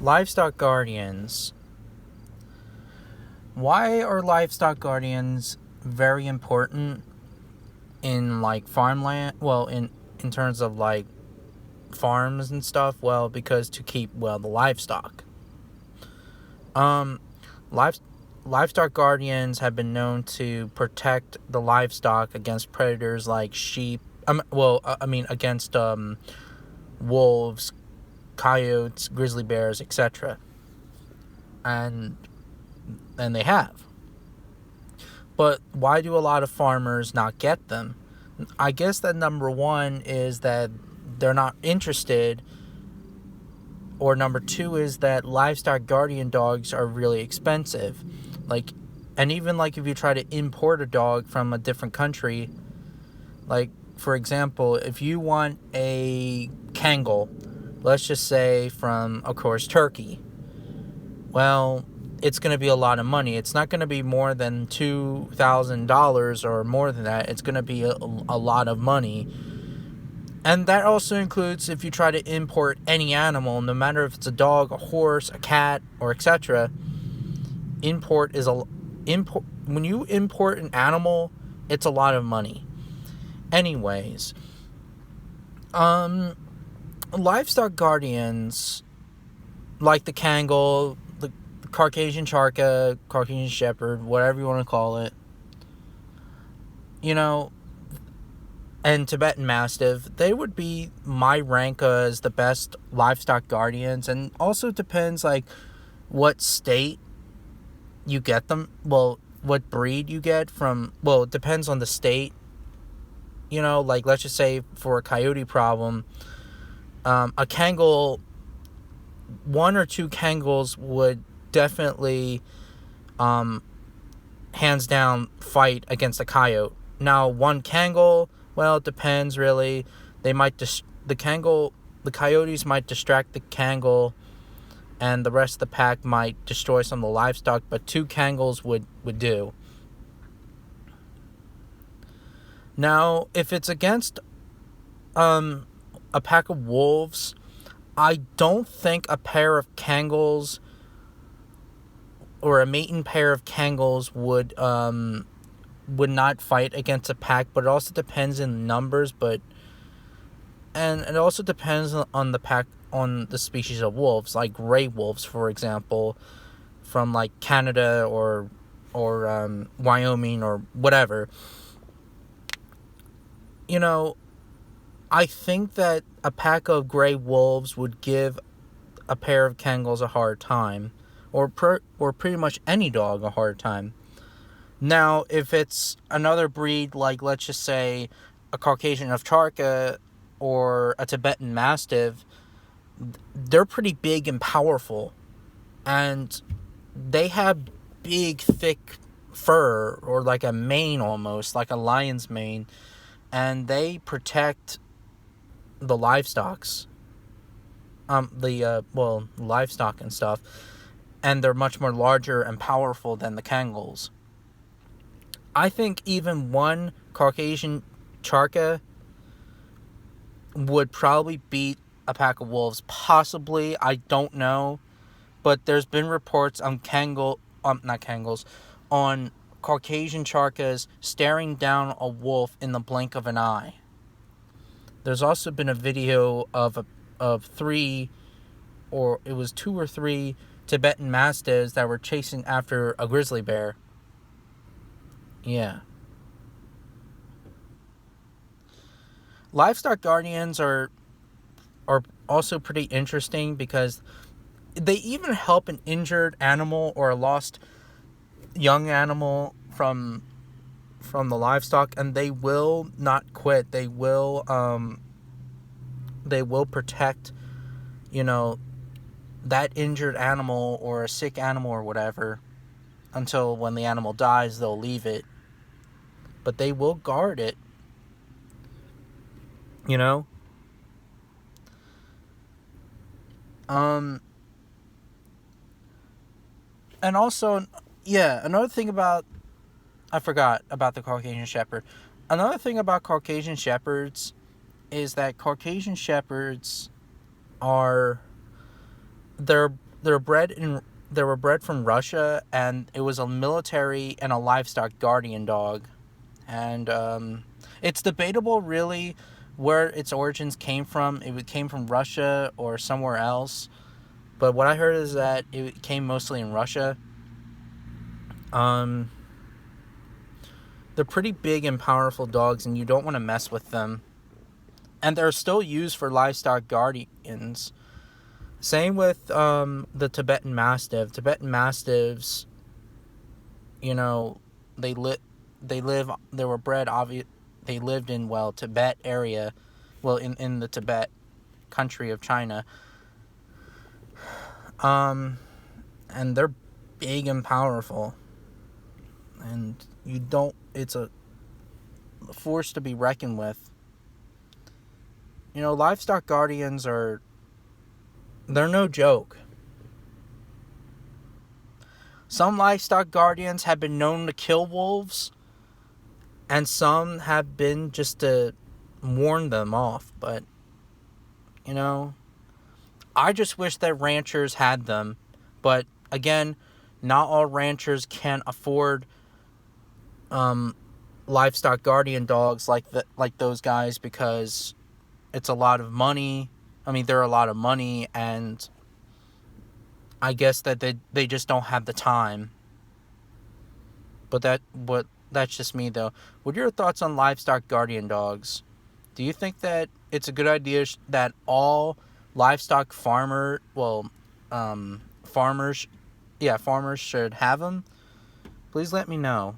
Livestock guardians. Why are livestock guardians very important in like farmland? Well, in terms of like farms and stuff. Well, because to keep the livestock. Um, live, Livestock guardians have been known to protect the livestock against predators like sheep. Against wolves, coyotes, grizzly bears, etc. And they have. But why do a lot of farmers not get them? I guess that number one is that they're not interested, or number two is that livestock guardian dogs are really expensive. And even like if you try to import a dog from a different country, like for example, if you want a Kangal, let's just say from, of course, Turkey, well, it's going to be a lot of money. It's not going to be more than $2,000 or more than that. It's going to be a lot of money. And that also includes if you try to import any animal, no matter if it's a dog, a horse, a cat, or etc. When you import an animal, it's a lot of money. Anyways, livestock guardians like the Kangal, the Caucasian Charka, Caucasian Shepherd, whatever you want to call it, and Tibetan Mastiff, they would be my rank as the best livestock guardians. And also depends like what state you get them. Well, what breed you get from. Well, it depends on the state. Like let's just say for a coyote problem, a Kangal, one or two Kangals would definitely, hands down, fight against a coyote. Now, one Kangal, well, it depends really. They might the coyotes might distract the Kangal, and the rest of the pack might destroy some of the livestock. But two Kangals would do. Now, if it's against a pack of wolves, I don't think a pair of Kangals or a mating pair of Kangals would not fight against a pack. But it also depends in numbers. And it also depends on the pack, on the species of wolves, like gray wolves, for example, from like Canada or Wyoming or whatever. I think that a pack of gray wolves would give a pair of Kangals a hard time, or pretty much any dog a hard time. Now, if it's another breed, like let's just say a Caucasian Ovcharka or a Tibetan Mastiff, they're pretty big and powerful, and they have big, thick fur, or like a mane almost, like a lion's mane, and they protect the livestock and stuff, and they're much more larger and powerful than the Kangals. I think even one Caucasian Charka would probably beat a pack of wolves. Possibly, I don't know, but there's been reports on on Caucasian Charkas staring down a wolf in the blink of an eye. There's also been a video of two or three Tibetan Mastiffs that were chasing after a grizzly bear. Yeah. Livestock guardians are also pretty interesting because they even help an injured animal or a lost young animal from the livestock, and they will not quit. They will protect, that injured animal or a sick animal or whatever, until when the animal dies, they'll leave it. But they will guard it. And also, another thing I forgot about the Caucasian Shepherd. Another thing about Caucasian Shepherds is that Caucasian Shepherds they're they were bred from Russia, and it was a military and a livestock guardian dog. And it's debatable, really, where its origins came from. It came from Russia or somewhere else. But what I heard is that it came mostly in Russia. They're pretty big and powerful dogs, and you don't want to mess with them. And they're still used for livestock guardians. Same with the Tibetan Mastiff. Tibetan Mastiffs, you know, they lived in, well, Tibet area, well, in the Tibet country of China. And they're big and powerful. And it's a force to be reckoned with. You know, livestock guardians they're no joke. Some livestock guardians have been known to kill wolves, and some have been just to warn them off. But, you know, I just wish that ranchers had them. But, again, not all ranchers can afford livestock guardian dogs like those guys, because it's a lot of money. I mean, they're a lot of money, and I guess that they just don't have the time. But that's just me, though. What are your thoughts on livestock guardian dogs? Do you think that it's a good idea that all livestock farmers should have them? Please let me know.